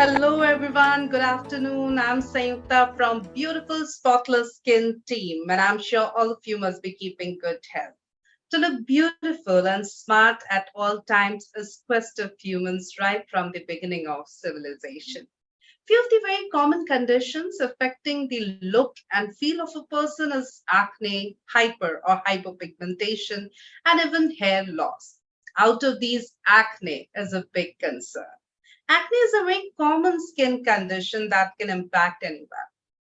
Hello, everyone. Good afternoon. I'm Sayukta from beautiful Spotless Skin team, and I'm sure all of you must be keeping good health. To look beautiful and smart at all times is quest of humans right from the beginning of civilization. Few of the very common conditions affecting the look and feel of a person is acne, hyper or hypopigmentation, and even hair loss. Out of these, acne is a big concern. Acne is a very common skin condition that can impact anyone.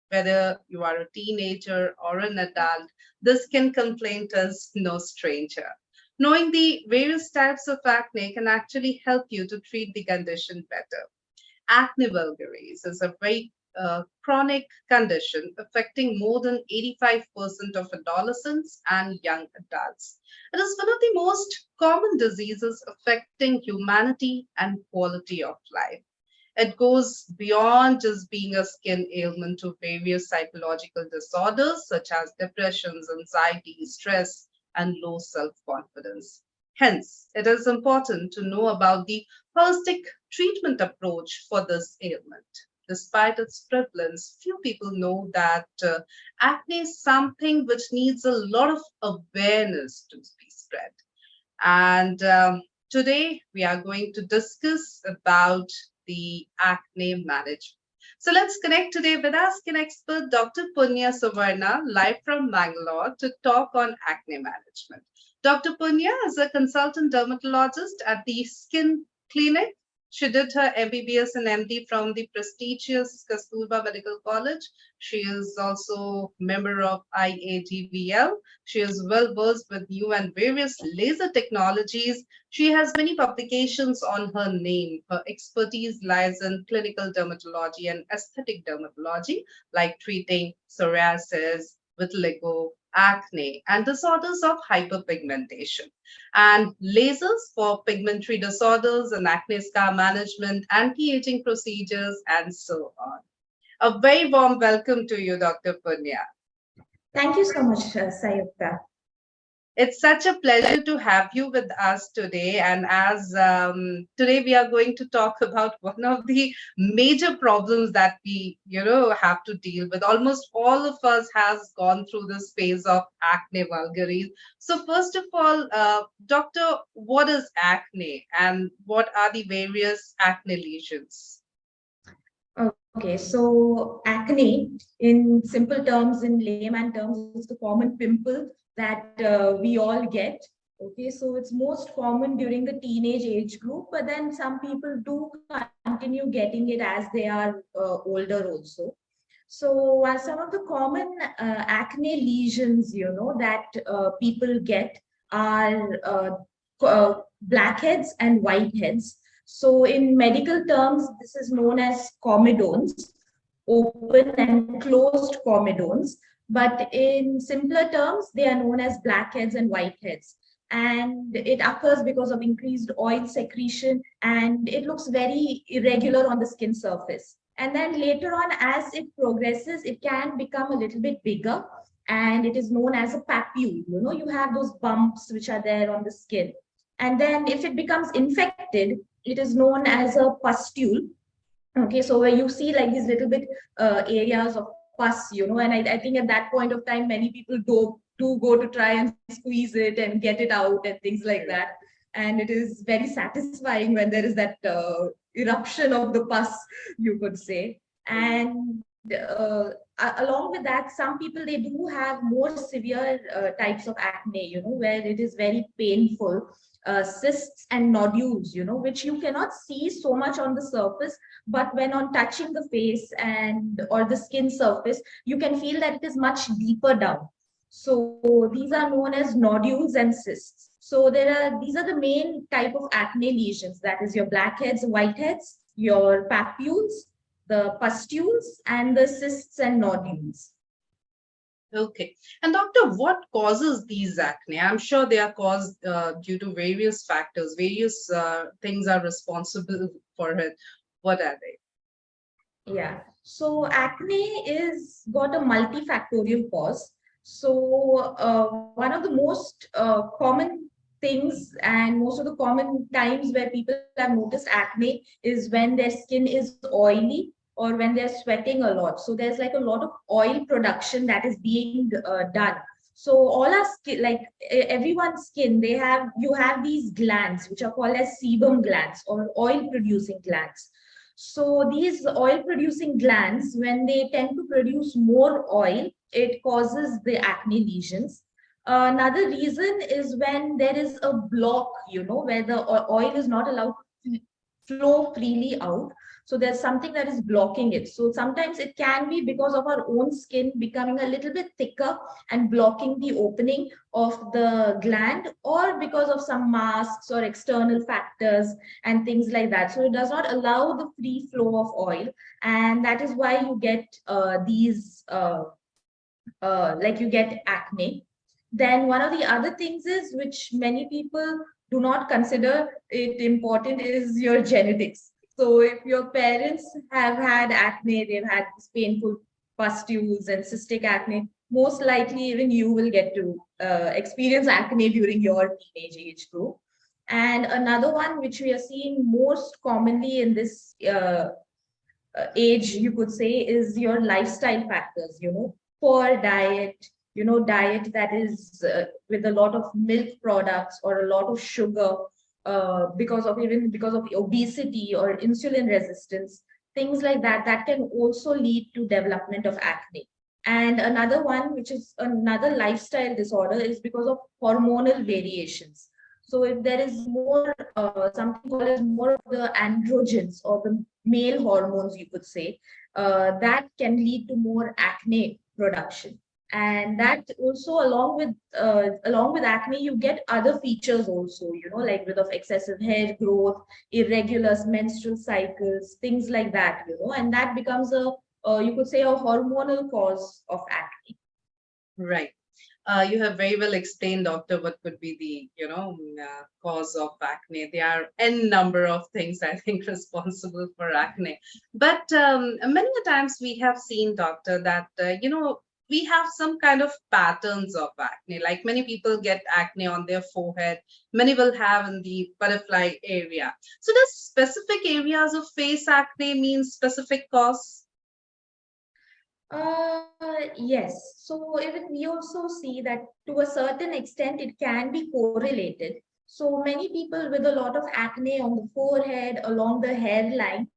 Whether you are a teenager or an adult, the skin complaint is no stranger. Knowing the various types of acne can actually help you to treat the condition better. Acne vulgaris is a very chronic condition affecting more than 85% of adolescents and young adults. It is one of the most common diseases affecting humanity and quality of life. It goes beyond just being a skin ailment to various psychological disorders such as depressions, anxiety, stress, and low self confidence. Hence, it is important to know about the holistic treatment approach for this ailment. Despite its prevalence, few people know that acne is something which needs a lot of awareness to be spread. And today we are going to discuss about the acne management. So let's connect today with our skin expert, Dr. Punya Suvarna, live from Mangalore, to talk on acne management. Dr. Punya is a consultant dermatologist at the Skin Clinic. She did her MBBS and MD from the prestigious Kasturba Medical College. She is also member of IAGVL. She is well versed with new and various laser technologies. She has many publications on her name. Her expertise lies in clinical dermatology and aesthetic dermatology, like treating psoriasis, vitiligo, acne, and disorders of hyperpigmentation, and lasers for pigmentary disorders and acne scar management, anti aging procedures, and so on. A very warm welcome to you, Dr. Punya. Thank you so much, Sayukta. It's such a pleasure to have you with us today. And as today we are going to talk about one of the major problems that we have to deal with. Almost all of us has gone through this phase of acne vulgaris. So first of all, doctor, what is acne and what are the various acne lesions? Okay, so acne, in simple terms, in layman terms, is the common pimple that we all get. Okay, so it's most common during the teenage age group, but then some people do continue getting it as they are older also. So, some of the common acne lesions, that people get are blackheads and whiteheads. So, in medical terms, this is known as comedones, open and closed comedones. But in simpler terms, they are known as blackheads and whiteheads. And it occurs because of increased oil secretion, and it looks very irregular on the skin surface. And then later on, as it progresses, it can become a little bit bigger, and it is known as a papule. You have those bumps which are there on the skin. And then if it becomes infected, it is known as a pustule. Okay, so where you see like these little bit areas of pus, and I think at that point of time, many people do go to try and squeeze it and get it out and things like that. And it is very satisfying when there is that eruption of the pus, you could say. And along with that, some people, they do have more severe types of acne, where it is very painful, cysts and nodules, which you cannot see so much on the surface, but when on touching the face and or the skin surface, you can feel that it is much deeper down. So these are known as nodules and cysts. So these are the main type of acne lesions. That is your blackheads, whiteheads, your papules, the pustules, and the cysts and nodules. Okay. And doctor, what causes these acne? I'm sure they are caused due to various factors. Various things are responsible for it. What are they? Yeah. So acne is got a multifactorial cause. So one of the most common things, and most of the common times where people have noticed acne is when their skin is oily or when they're sweating a lot. So there's like a lot of oil production that is being done. So all our skin, like everyone's skin, they have you have these glands which are called as sebum glands or oil producing glands. So these oil producing glands, when they tend to produce more oil, it causes the acne lesions. Another reason is when there is a block, where the oil is not allowed to flow freely out. So there's something that is blocking it. So sometimes it can be because of our own skin becoming a little bit thicker and blocking the opening of the gland, or because of some masks or external factors and things like that. So it does not allow the free flow of oil, and that is why you get these like you get acne. Then one of the other things is, which many people do not consider it important, is your genetics. So if your parents have had acne, they've had this painful pustules and cystic acne, most likely even you will get to experience acne during your teenage age group. And another one which we are seeing most commonly in this age, you could say, is your lifestyle factors, poor diet, diet that is with a lot of milk products or a lot of sugar, because of obesity or insulin resistance, things like that, that can also lead to development of acne. And another one, which is another lifestyle disorder, is because of hormonal variations. So if there is more something called as more of the androgens or the male hormones, you could say, that can lead to more acne production. And that also, along with acne, you get other features also, like with of excessive hair growth, irregular menstrual cycles, things like that, and that becomes a you could say a hormonal cause of acne. Right. You have very well explained, doctor, what could be the, cause of acne. There are n number of things I think responsible for acne. But many a times we have seen, doctor, that we have some kind of patterns of acne. Like many people get acne on their forehead, many will have in the butterfly area. So does specific areas of face acne mean specific cause? Yes. So even we also see that to a certain extent it can be correlated. So many people with a lot of acne on the forehead, along the hairline,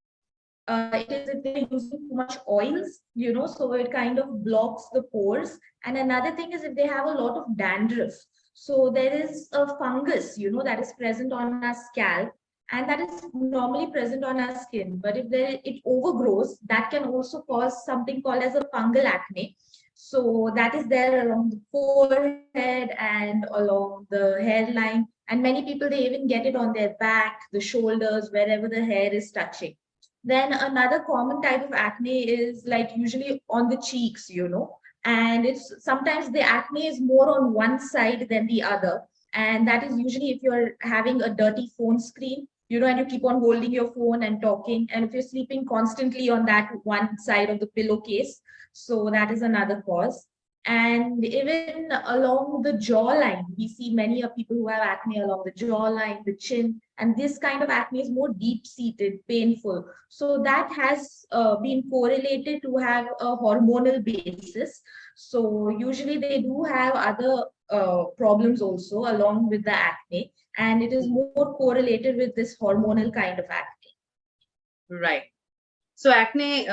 it is if they're using too much oils, so it kind of blocks the pores. And another thing is if they have a lot of dandruff. So there is a fungus, that is present on our scalp, and that is normally present on our skin. But if it overgrows, that can also cause something called as a fungal acne. So that is there along the forehead and along the hairline. And many people, they even get it on their back, the shoulders, wherever the hair is touching. Then another common type of acne is like usually on the cheeks, and it's sometimes the acne is more on one side than the other. And that is usually if you're having a dirty phone screen, and you keep on holding your phone and talking. And if you're sleeping constantly on that one side of the pillowcase, so that is another cause. And even along the jawline, we see many of people who have acne along the jawline, the chin, and this kind of acne is more deep seated, painful. So that has been correlated to have a hormonal basis. So usually they do have other problems also along with the acne, and it is more correlated with this hormonal kind of acne. Right. So acne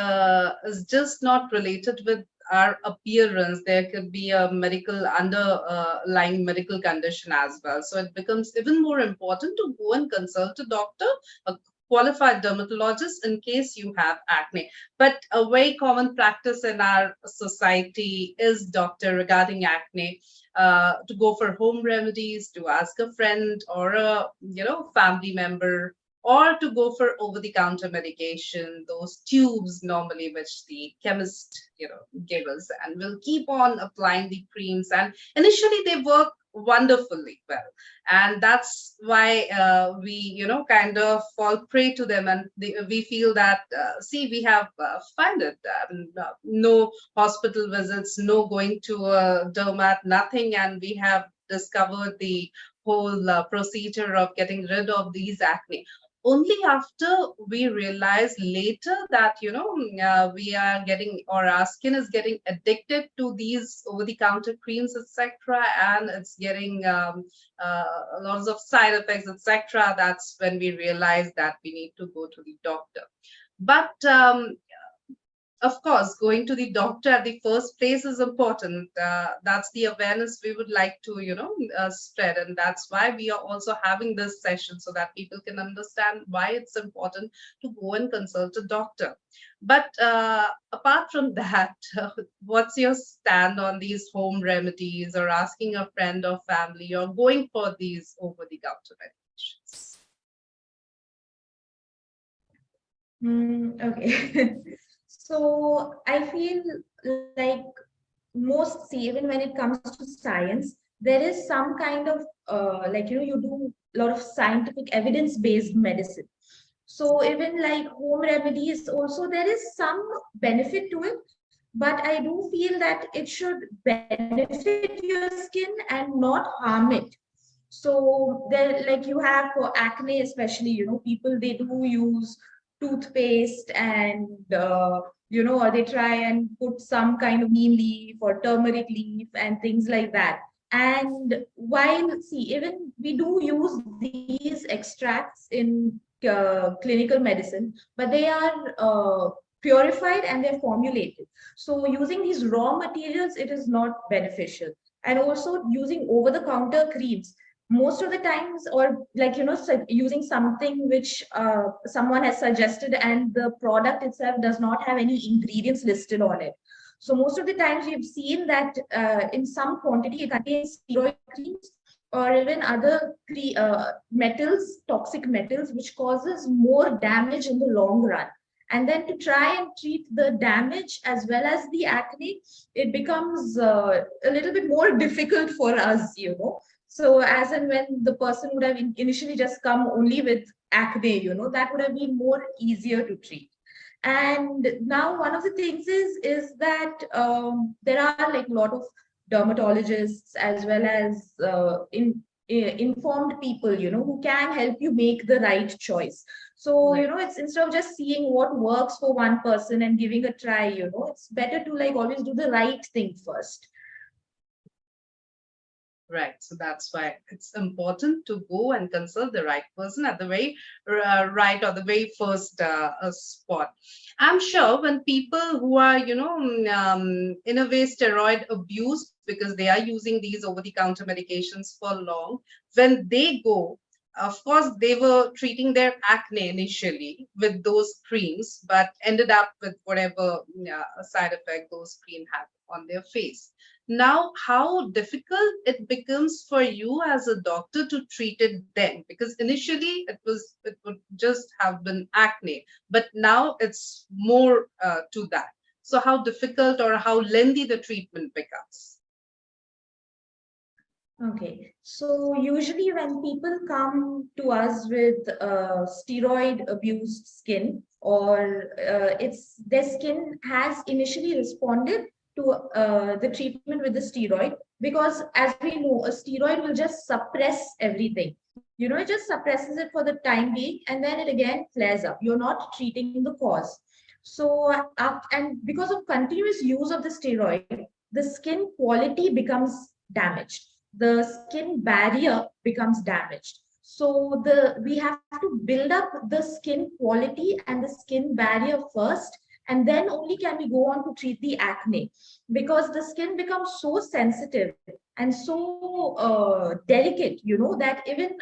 is just not related with our appearance. There could be a medical underlying medical condition as well. So it becomes even more important to go and consult a doctor, a qualified dermatologist, in case you have acne. But a very common practice in our society is, doctor, regarding acne, to go for home remedies, to ask a friend or a family member, or to go for over-the-counter medication, those tubes normally which the chemist, gave us, and we'll keep on applying the creams. And initially they work wonderfully well, and that's why we, kind of fall prey to them, and we feel that see, we have find it, no hospital visits, no going to a dermat, nothing, and we have discovered the whole procedure of getting rid of these acne. Only after we realize later that, we are getting, or our skin is getting addicted to these over the counter creams, etc., and it's getting uh, lots of side effects, etc. That's when we realize that we need to go to the doctor. But of course, going to the doctor at the first place is important. That's the awareness we would like to, spread, and that's why we are also having this session so that people can understand why it's important to go and consult a doctor. But apart from that, what's your stand on these home remedies, or asking a friend or family, or going for these over-the-counter medications? Okay. So I feel like most, see, even when it comes to science, there is some kind of you do a lot of scientific evidence-based medicine. So even like home remedies, also there is some benefit to it, but I do feel that it should benefit your skin and not harm it. So there, like you have for acne, especially, people, they do use toothpaste and or they try and put some kind of neem leaf or turmeric leaf and things like that. And while, see, even we do use these extracts in clinical medicine, but they are purified and they're formulated. So using these raw materials, it is not beneficial. And also using over the counter creams, most of the times, or using something which someone has suggested and the product itself does not have any ingredients listed on it. So most of the times we've seen that in some quantity it contains steroid creams or even other metals, toxic metals, which causes more damage in the long run. And then to try and treat the damage as well as the acne, it becomes a little bit more difficult for us. So as and when the person would have initially just come only with acne, that would have been more easier to treat. And now one of the things is that there are like a lot of dermatologists as well as informed people, who can help you make the right choice. So, Right. it's instead of just seeing what works for one person and giving a try, it's better to like always do the right thing first. Right. So that's why it's important to go and consult the right person at the very right, or the very first spot. I'm sure when people who are, in a way, steroid abuse, because they are using these over the counter medications for long, when they go, of course, they were treating their acne initially with those creams, but ended up with whatever side effect those cream had on their face. Now, how difficult it becomes for you as a doctor to treat it then? Because initially it would just have been acne, but now it's more to that. So how difficult or how lengthy the treatment becomes? Okay, so usually when people come to us with steroid abused skin, or it's their skin has initially responded to the treatment with the steroid, because as we know, a steroid will just suppress everything. It just suppresses it for the time being, and then it again flares up. You're not treating the cause. So, and because of continuous use of the steroid, the skin quality becomes damaged, the skin barrier becomes damaged. So we have to build up the skin quality and the skin barrier first, and then only can we go on to treat the acne, because the skin becomes so sensitive and so delicate, that even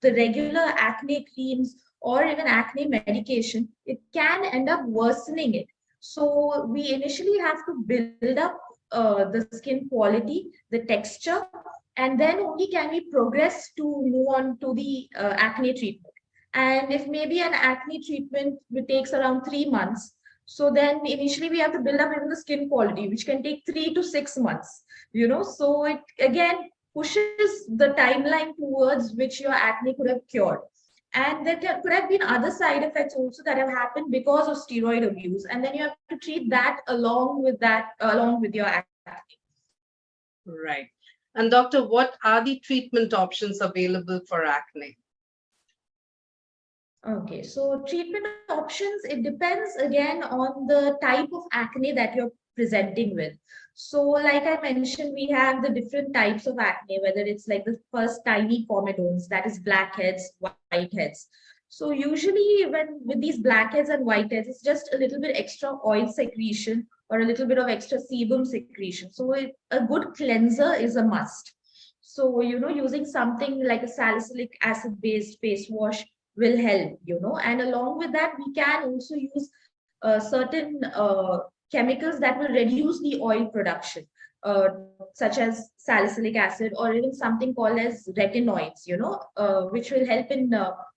the regular acne creams or even acne medication, it can end up worsening it. So we initially have to build up the skin quality, the texture, and then only can we progress to move on to the acne treatment. And if maybe an acne treatment takes around 3 months, so then initially we have to build up even the skin quality, which can take 3 to 6 months. So it again pushes the timeline towards which your acne could have cured. And could have been other side effects also that have happened because of steroid abuse, and then you have to treat that along with your acne. Right. And doctor, what are the treatment options available for acne? Okay, so treatment options, it depends again on the type of acne that you're presenting with. So, like I mentioned, we have the different types of acne, whether it's like the first tiny comedones, that is blackheads, whiteheads. So, usually, when with these blackheads and whiteheads, it's just a little bit extra oil secretion or a little bit of extra sebum secretion. So, a good cleanser is a must. So, using something like a salicylic acid based face wash will help, and along with that, we can also use certain chemicals that will reduce the oil production, such as salicylic acid or even something called as retinoids, which will help in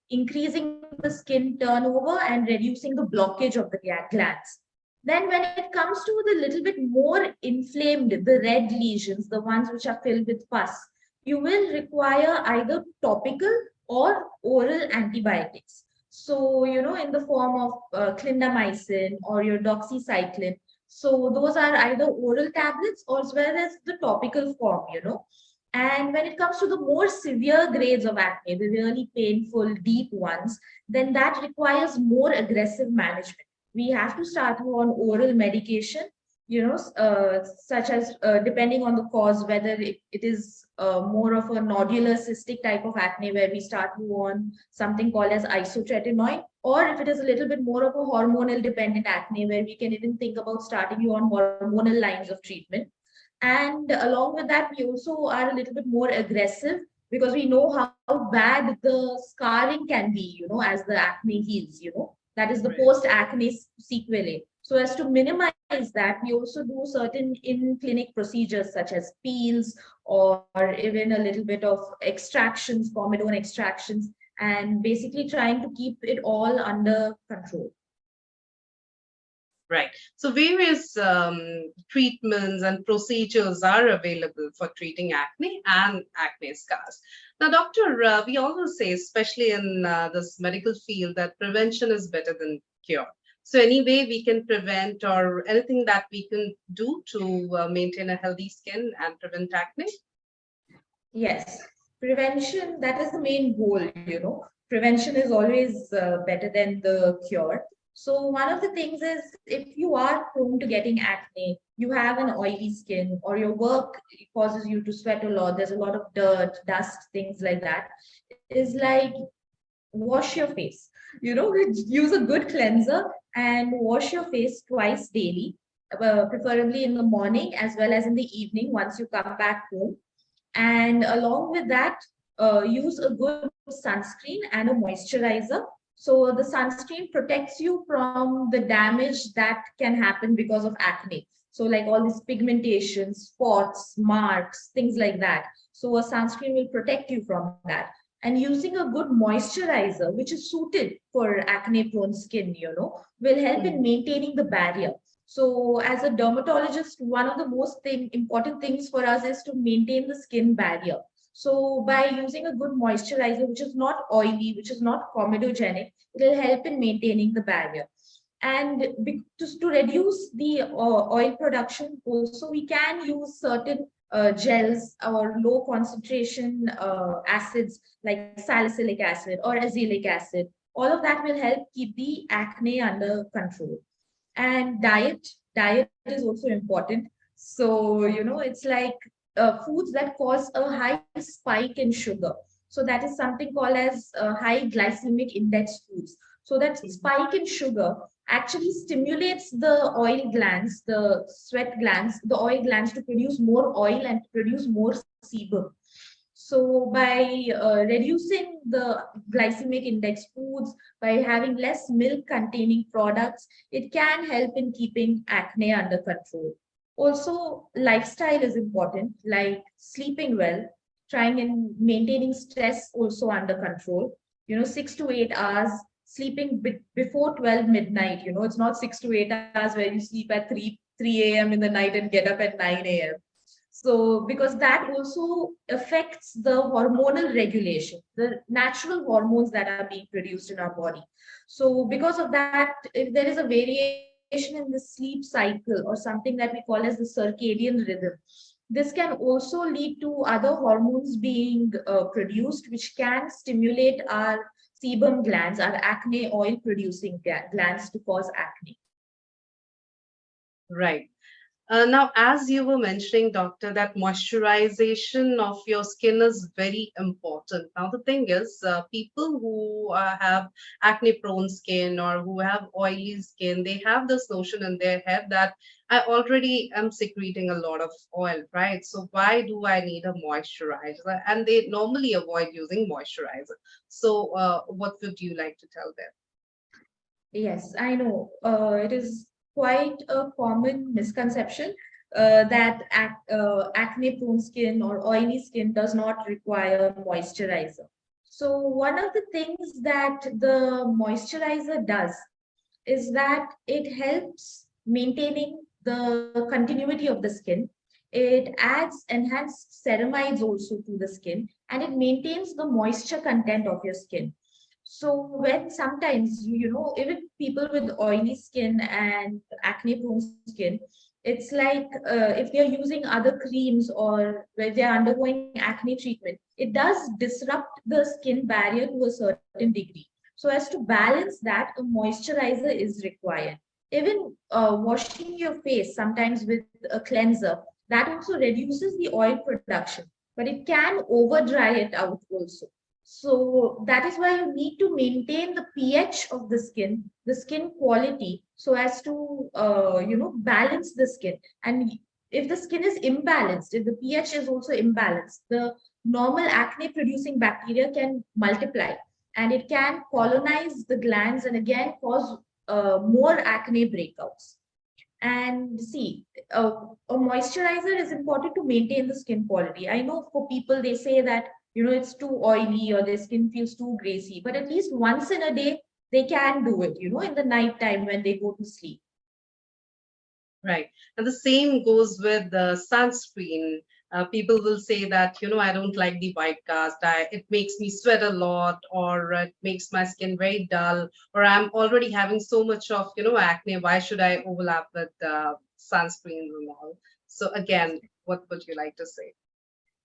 increasing the skin turnover and reducing the blockage of the glands. Then, when it comes to the little bit more inflamed, the red lesions, the ones which are filled with pus, you will require either topical or oral antibiotics. So, in the form of clindamycin or your doxycycline. So, those are either oral tablets or as well as the topical form. And when it comes to the more severe grades of acne, the really painful, deep ones, then that requires more aggressive management. We have to start you on oral medication, such as depending on the cause, whether it is more of a nodular cystic type of acne, where we start you on something called as isotretinoin, or if it is a little bit more of a hormonal dependent acne, where we can even think about starting you on hormonal lines of treatment. And along with that, we also are a little bit more aggressive because we know how bad the scarring can be, as the acne heals. That is the Right. post acne sequelae. So, as to minimize that, we also do certain in clinic procedures such as peels or even a little bit of extractions, comedone extractions, and basically trying to keep it all under control. Right. So various treatments and procedures are available for treating acne and acne scars. Now, doctor, we always say, especially in this medical field, that prevention is better than cure. So any way we can prevent or anything that we can do to maintain a healthy skin and prevent acne? Yes, prevention, that is the main goal. Prevention is always better than the cure. So, one of the things is, if you are prone to getting acne, you have an oily skin, or your work causes you to sweat a lot, there's a lot of dirt, dust, things like that, is like wash your face. Use a good cleanser and wash your face twice daily, preferably in the morning as well as in the evening once you come back home. And along with that, use a good sunscreen and a moisturizer. So the sunscreen protects you from the damage that can happen because of acne. So, like all these pigmentation, spots, marks, things like that. So a sunscreen will protect you from that. And using a good moisturizer, which is suited for acne prone skin, will help in Mhm. maintaining the barrier. So, as a dermatologist, one of the most important things for us is to maintain the skin barrier. So, by using a good moisturizer, which is not oily, which is not comedogenic, it will help in maintaining the barrier. And just to reduce the oil production, also we can use certain gels or low concentration acids like salicylic acid or azelaic acid. All of that will help keep the acne under control. And diet is also important. So it's like foods that cause a high spike in sugar. So that is something called as high glycemic index foods. So that spike in sugar actually stimulates the oil glands, the sweat glands, the oil glands to produce more oil and to produce more sebum. So by reducing the glycemic index foods, by having less milk containing products, it can help in keeping acne under control. Also, lifestyle is important, like sleeping well, trying and maintaining stress also under control. 6 to 8 hours, sleeping before 12 midnight. It's not 6 to 8 hours where you sleep at 3 a.m. in the night and get up at 9 a.m. So, because that also affects the hormonal regulation, the natural hormones that are being produced in our body. So, because of that, if there is a variation in the sleep cycle or something that we call as the circadian rhythm, This can also lead to other hormones being produced, which can stimulate our sebum glands, our acne oil producing glands, to cause acne. Right. Now, as you were mentioning, doctor, that moisturization of your skin is very important. Now, the thing is, people who have acne-prone skin or who have oily skin, they have this notion in their head that I already am secreting a lot of oil, right? So why do I need a moisturizer? And they normally avoid using moisturizer. So, what would you like to tell them? Yes, I know. It is quite a common misconception that acne-prone skin or oily skin does not require moisturizer. So one of the things that the moisturizer does is that it helps maintaining the continuity of the skin. It adds enhanced ceramides also to the skin, and it maintains the moisture content of your skin. So when sometimes even people with oily skin and acne prone skin, it's like if they're using other creams or where they're undergoing acne treatment, it does disrupt the skin barrier to a certain degree. So as to balance that, a moisturizer is required. Even washing your face sometimes with a cleanser, that also reduces the oil production, but it can over dry it out also. So that is why you need to maintain the pH of the skin quality, so as to balance the skin. And if the skin is imbalanced, if the pH is also imbalanced, the normal acne producing bacteria can multiply, and it can colonize the glands and again cause more acne breakouts. And see, a moisturizer is important to maintain the skin quality. I know for people, they say that, it's too oily or their skin feels too greasy, but at least once in a day, they can do it, in the night time when they go to sleep. Right. And the same goes with the sunscreen. People will say that, I don't like the white cast. It makes me sweat a lot, or it makes my skin very dull, or I'm already having so much of, acne. Why should I overlap with sunscreens and all? So again, what would you like to say?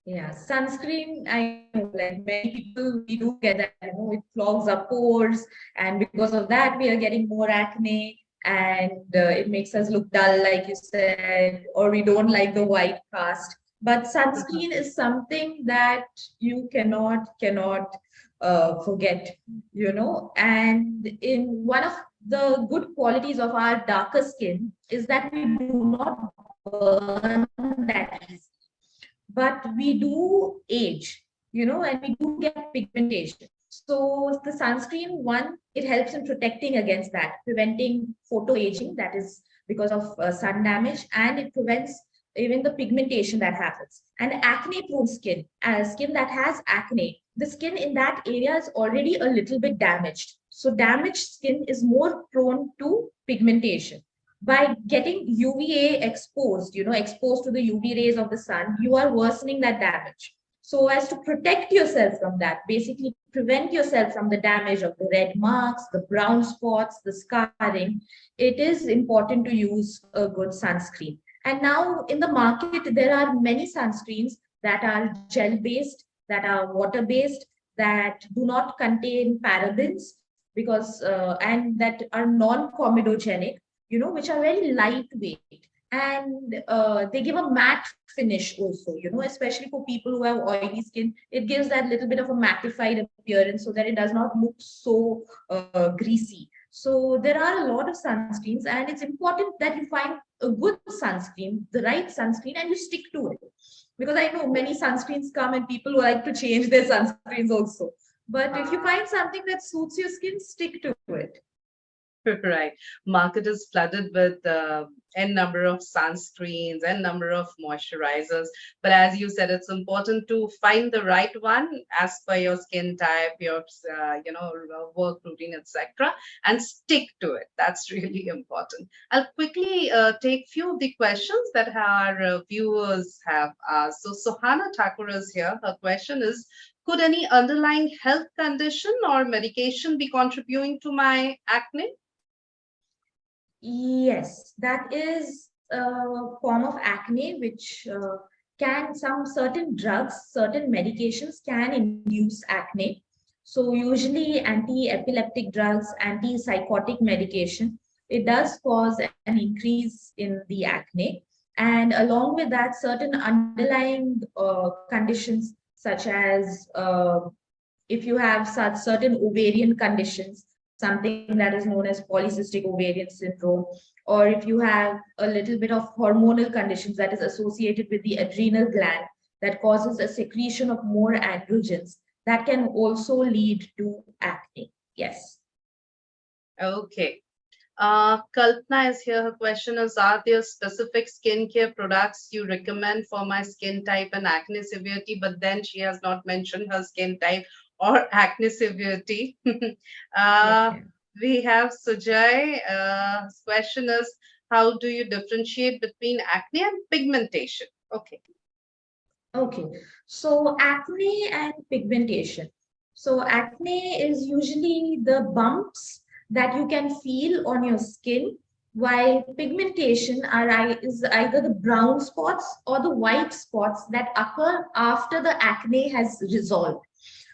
Yeah, sunscreen, I know, like many people, we do get that, it clogs our pores, and because of that, we are getting more acne, and it makes us look dull, like you said, or we don't like the white cast. But sunscreen is something that you cannot forget, and in one of the good qualities of our darker skin is that we do not burn that easily, but we do age, and we do get pigmentation. So the sunscreen one, it helps in protecting against that, preventing photo aging, that is because of sun damage, and it prevents even the pigmentation that happens. And acne prone skin, skin that has acne, the skin in that area is already a little bit damaged. So damaged skin is more prone to pigmentation. By getting UVA exposed, exposed to the UV rays of the sun, you are worsening that damage. So as to protect yourself from that, basically prevent yourself from the damage of the red marks, the brown spots, the scarring, it is important to use a good sunscreen. And now in the market, there are many sunscreens that are gel based, that are water based, that do not contain parabens, because and that are non-comedogenic, which are very lightweight, and they give a matte finish also, especially for people who have oily skin. It gives that little bit of a mattified appearance so that it does not look so greasy. So there are a lot of sunscreens, and it's important that you find a good sunscreen, the right sunscreen, and you stick to it. Because I know many sunscreens come and people who like to change their sunscreens also. But if you find something that suits your skin, stick to it. Right. Market is flooded with n number of sunscreens and number of moisturizers. But as you said, it's important to find the right one as per your skin type, your work routine, etc., and stick to it. That's really important. I'll quickly take few of the questions that our viewers have asked. So Sohana Thakur is here. Her question is, could any underlying health condition or medication be contributing to my acne? Yes, that is a form of acne which some certain drugs, certain medications can induce acne. So usually anti-epileptic drugs, antipsychotic medication, it does cause an increase in the acne. And along with that, certain underlying conditions such as if you have such certain ovarian conditions, something that is known as polycystic ovarian syndrome, or if you have a little bit of hormonal conditions that is associated with the adrenal gland that causes a secretion of more androgens, that can also lead to acne. Yes. Okay. Kalpana is here. Her question is, are there specific skincare products you recommend for my skin type and acne severity? But then she has not mentioned her skin type or acne severity. uh, Okay. we have Sujay. His question is, how do you differentiate between acne and pigmentation? Okay. Okay, so acne and pigmentation. So acne is usually the bumps that you can feel on your skin, while pigmentation is either the brown spots or the white spots that occur after the acne has resolved.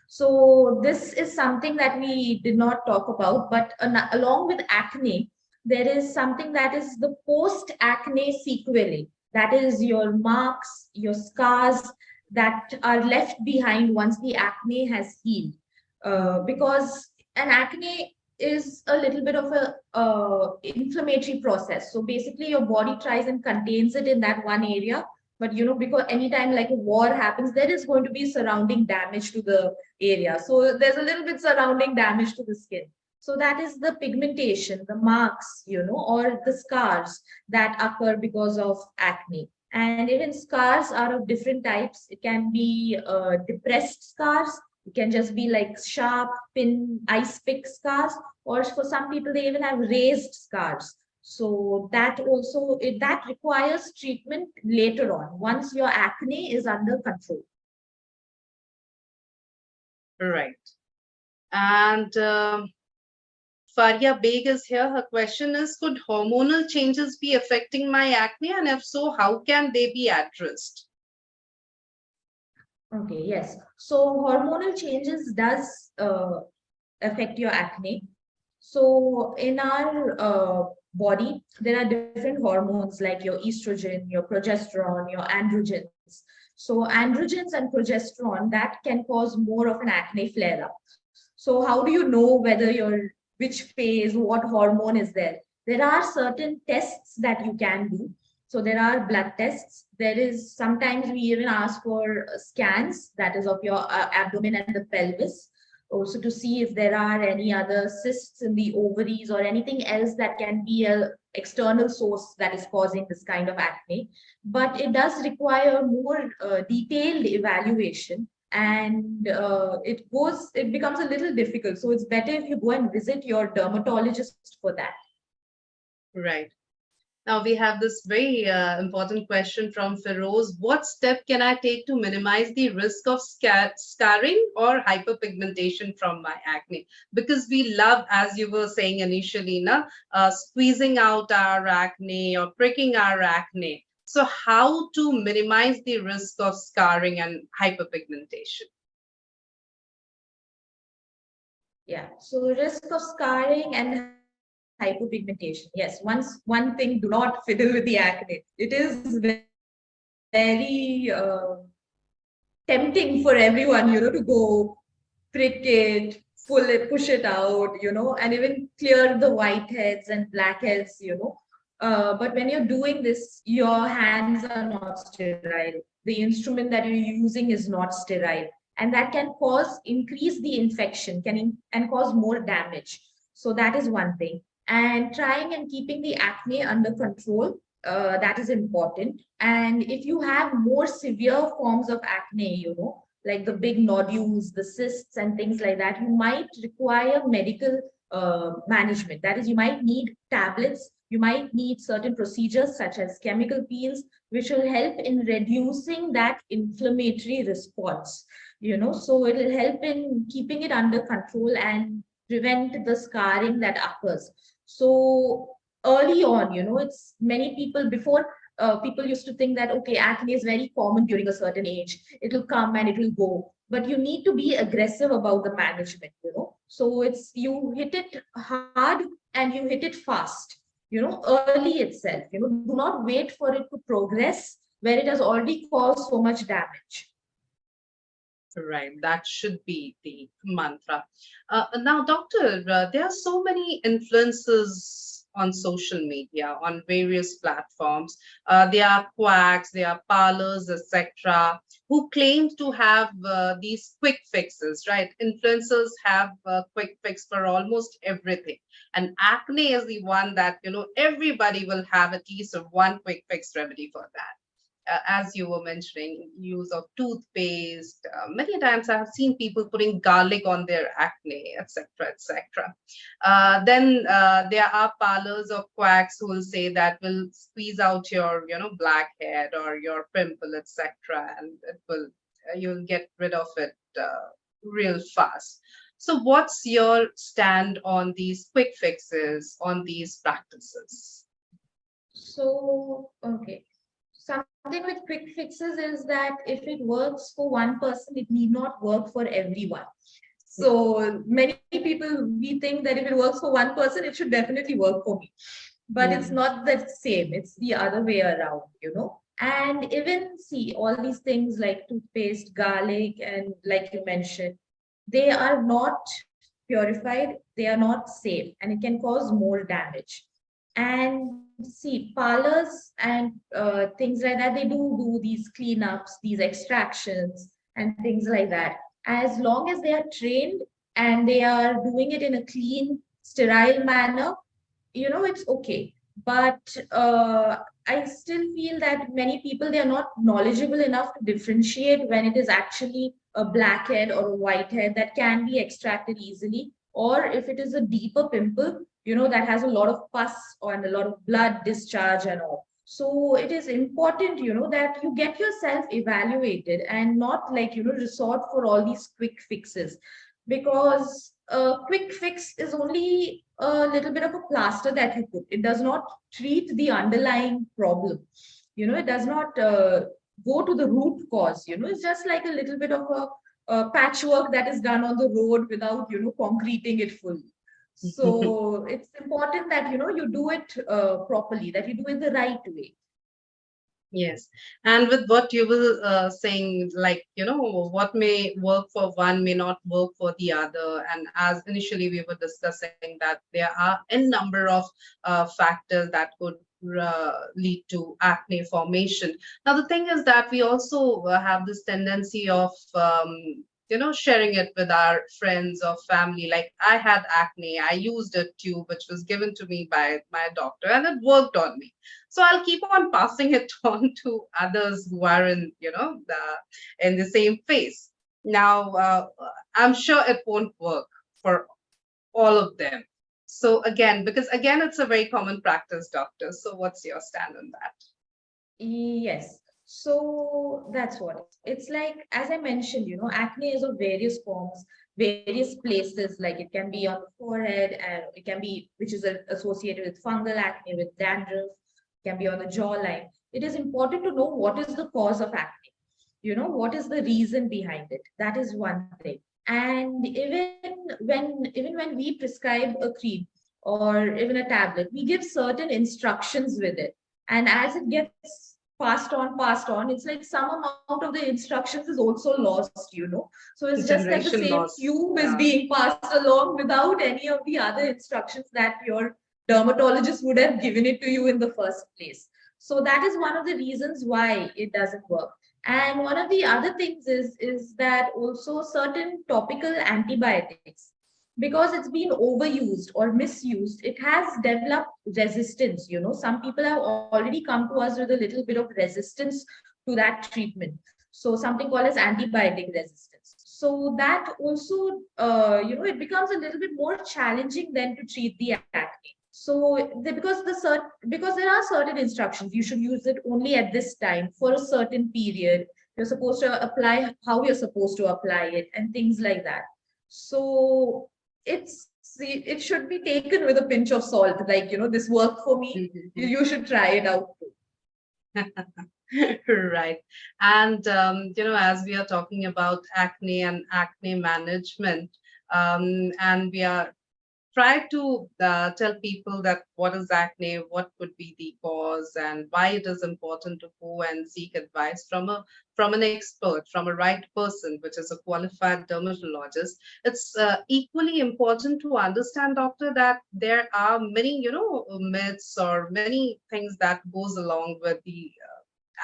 So this is something that we did not talk about, but along with acne, there is something that is the post-acne sequelae. That is your marks, your scars that are left behind once the acne has healed. Because an acne is a little bit of a inflammatory process. So basically, your body tries and contains it in that one area. But because anytime like a war happens, there is going to be surrounding damage to the area. So there's a little bit surrounding damage to the skin. So that is the pigmentation, the marks, or the scars that occur because of acne. And even scars are of different types. It can be depressed scars. It can just be like sharp pin ice pick scars, or for some people they even have raised scars. So that requires treatment later on once your acne is under control. Right. And Faria Beg is here. Her question is, could hormonal changes be affecting my acne? And if so, how can they be addressed? Okay, yes. So hormonal changes does affect your acne. So in our body, there are different hormones like your estrogen, your progesterone, your androgens. So androgens and progesterone that can cause more of an acne flare up. So how do you know whether you're which phase, what hormone is there? There are certain tests that you can do. So there are blood tests. There is sometimes we even ask for scans, that is of your abdomen and the pelvis, also to see if there are any other cysts in the ovaries or anything else that can be a external source that is causing this kind of acne. But it does require more detailed evaluation, and it becomes a little difficult. So it's better if you go and visit your dermatologist for that. Right. Now we have this very important question from Feroz. What step can I take to minimize the risk of scarring or hyperpigmentation from my acne? Because we love, as you were saying initially, squeezing out our acne or pricking our acne. So how to minimize the risk of scarring and hyperpigmentation? Yeah. So risk of scarring and hyperpigmentation. Yes. One thing, do not fiddle with the acne. It is very tempting for everyone, to go prick it, pull it, push it out, and even clear the whiteheads and blackheads. But when you're doing this, your hands are not sterile. The instrument that you're using is not sterile. And that can increase the infection, and cause more damage. So that is one thing. And trying and keeping the acne under control, that is important. And if you have more severe forms of acne, like the big nodules, the cysts, and things like that, you might require medical management. That is, you might need tablets, you might need certain procedures such as chemical peels, which will help in reducing that inflammatory response. So it will help in keeping it under control and prevent the scarring that occurs. So early on, it's many people before people used to think that, okay, acne is very common during a certain age. It will come and it will go. But you need to be aggressive about the management, So it's you hit it hard and you hit it fast, early itself. Do not wait for it to progress where it has already caused so much damage. Right, that should be the mantra. Now, doctor, there are so many influencers on social media, on various platforms. There are quacks, there are parlors, etc., who claim to have these quick fixes, right? Influencers have a quick fix for almost everything. And acne is the one that, everybody will have at least one quick fix remedy for that. As you were mentioning, use of toothpaste. Many times I have seen people putting garlic on their acne, etc., etc. Then there are parlors of quacks who will say that will squeeze out your, blackhead or your pimple, etc., and it will you'll get rid of it real fast. So, what's your stand on these quick fixes, on these practices? So, okay. Something with quick fixes is that if it works for one person, it need not work for everyone. So many people, we think that if it works for one person, it should definitely work for me. But it's Mm. not the same. It's the other way around. And even see all these things like toothpaste, garlic, and like you mentioned, they are not purified, they are not safe, and it can cause more damage. And see, parlors and things like that, they do these cleanups, these extractions, and things like that. As long as they are trained and they are doing it in a clean, sterile manner, it's okay. But I still feel that many people, they are not knowledgeable enough to differentiate when it is actually a blackhead or a whitehead that can be extracted easily, or if it is a deeper pimple, that has a lot of pus and a lot of blood discharge and all. So it is important, that you get yourself evaluated and not like, resort for all these quick fixes, because a quick fix is only a little bit of a plaster that you put. It does not treat the underlying problem. It does not go to the root cause. It's just like a little bit of a patchwork that is done on the road without, concreting it fully. So it's important that, you do it properly, that you do it the right way. Yes. And with what you were saying, like, what may work for one may not work for the other. And as initially we were discussing that there are n number of factors that could lead to acne formation. Now, the thing is that we also have this tendency of, sharing it with our friends or family. Like, I had acne, I used a tube which was given to me by my doctor, and it worked on me, so I'll keep on passing it on to others who are in the same phase. Now, I'm sure it won't work for all of them. So again, because again, it's a very common practice, doctor. So what's your stand on that? Yes. So that's what it's like. As I mentioned, acne is of various forms, various places. Like it can be on the forehead, and it can be, which is associated with fungal acne, with dandruff, can be on the jawline. It is important to know what is the cause of acne. What is the reason behind it. That is one thing. And even when we prescribe a cream or even a tablet, we give certain instructions with it, and as it gets passed on, it's like some amount of the instructions is also lost. So it's just that the Generation same loss. tube is Yeah. being passed along without any of the other instructions that your dermatologist would have given it to you in the first place. So that is one of the reasons why it doesn't work. And one of the other things is that also certain topical antibiotics, because it's been overused or misused, it has developed resistance. Some people have already come to us with a little bit of resistance to that treatment. So something called as antibiotic resistance. So that also, it becomes a little bit more challenging than to treat the acne. So because there are certain instructions, you should use it only at this time for a certain period. You're supposed to apply how you're supposed to apply it and things like that. So it should be taken with a pinch of salt. Like, this worked for me. Mhm. You should try it out too. Right. And, as we are talking about acne and acne management, and we are try to tell people that what is acne, what could be the cause, and why it is important to go and seek advice from an expert, from a right person, which is a qualified dermatologist. It's equally important to understand, doctor, that there are many, myths or many things that goes along with the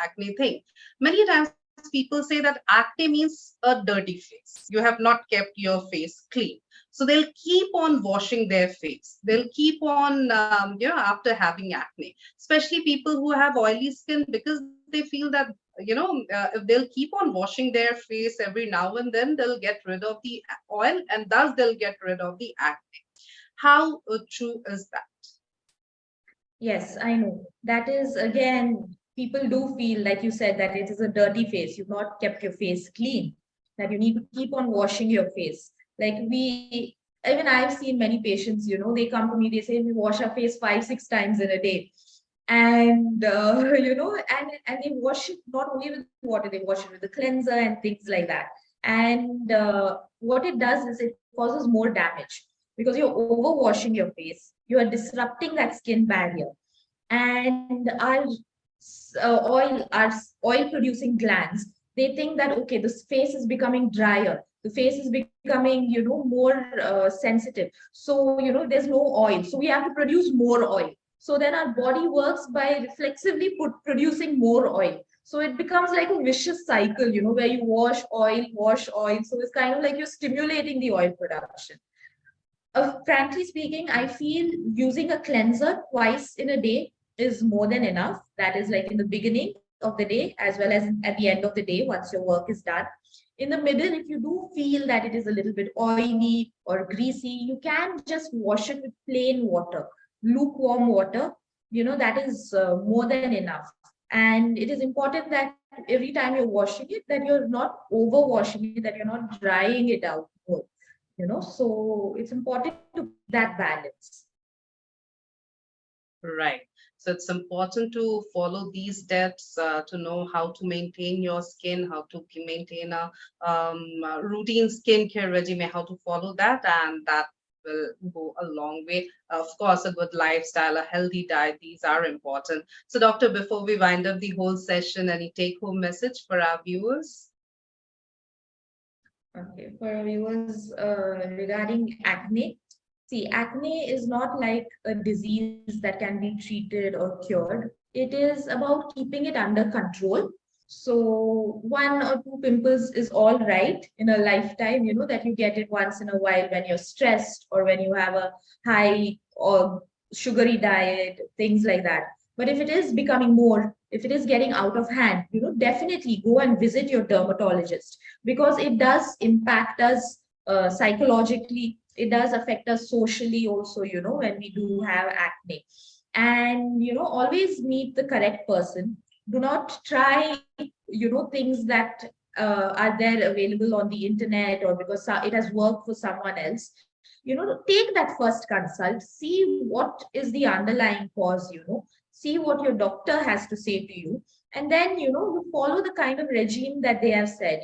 acne thing. Many times people say that acne means a dirty face. You have not kept your face clean. So they'll keep on washing their face. They'll keep on, after having acne, especially people who have oily skin because they feel that, if they'll keep on washing their face every now and then, they'll get rid of the oil and thus they'll get rid of the acne. How true is that? Yes, I know. That is, again, people do feel, like you said, that it is a dirty face. You've not kept your face clean, that you need to keep on washing your face. Like even I've seen many patients, they come to me, they say, we wash our face 5, 6 times in a day. And, and they wash it not only with water, they wash it with the cleanser and things like that. And what it does is it causes more damage because you're overwashing your face. You are disrupting that skin barrier, and our oil producing glands, they think that okay, this face is becoming drier, the face is becoming more sensitive, so there's no oil, so we have to produce more oil. So then our body works by reflexively producing more oil, so it becomes like a vicious cycle, where you wash oil, so it's kind of like you're stimulating the oil production. Frankly speaking, I feel using a cleanser twice in a day is more than enough. That is like in the beginning of the day as well as at the end of the day once your work is done. In the middle, if you do feel that it is a little bit oily or greasy, you can just wash it with plain water, lukewarm water. That is more than enough. And it is important that every time you're washing it, that you're not overwashing it, that you're not drying it out more. So it's important to keep that balance. Right. So it's important to follow these steps to know how to maintain your skin, how to maintain a routine skincare regimen, how to follow that, and that will go a long way. Of course, a good lifestyle, a healthy diet, these are important. So, doctor, before we wind up the whole session, any take-home message for our viewers? Okay, for our viewers, regarding acne, see, acne is not like a disease that can be treated or cured. It is about keeping it under control. So one or two pimples is all right in a lifetime, that you get it once in a while when you're stressed or when you have a high or sugary diet, things like that. But if it is becoming more, if it is getting out of hand, definitely go and visit your dermatologist, because it does impact us psychologically. It does affect us socially also, when we do have acne. And, always meet the correct person. Do not try, things that are there available on the internet, or because it has worked for someone else. Take that first consult, see what is the underlying cause, see what your doctor has to say to you, and then you follow the kind of regime that they have said.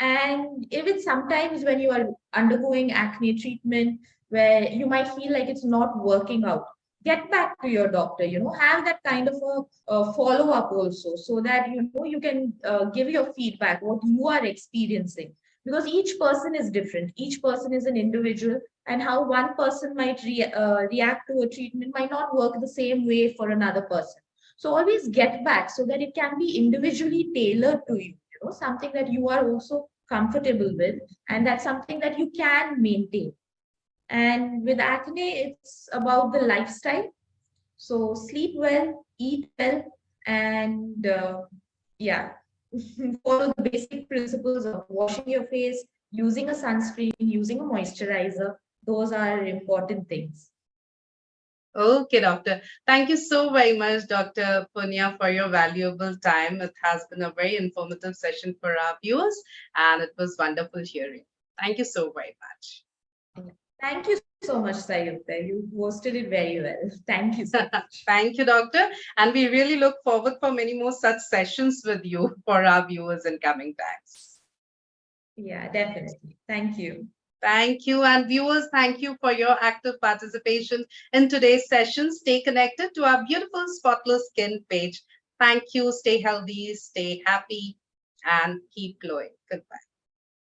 And even sometimes when you are undergoing acne treatment, where you might feel like it's not working out, get back to your doctor, have that kind of a follow up also, so that you can give your feedback what you are experiencing, because each person is different, each person is an individual, and how one person might react to a treatment might not work the same way for another person. So always get back so that it can be individually tailored to you, something that you are also comfortable with, and that's something that you can maintain. And with acne, it's about the lifestyle. So sleep well, eat well, and yeah, follow the basic principles of washing your face, using a sunscreen, using a moisturizer. Those are important things. Okay, doctor. Thank you so very much, Dr. Punya, for your valuable time. It has been a very informative session for our viewers, and it was wonderful hearing. Thank you so very much. Thank you so so much, Sayukta. You hosted it very well. Thank you so much. Thank you, doctor. And we really look forward for many more such sessions with you for our viewers in coming times. Yeah, definitely. Thank you. Thank you. And viewers, thank you for your active participation in today's session. Stay connected to our beautiful Spotless Skin page. Thank you. Stay healthy, stay happy, and keep glowing. Goodbye.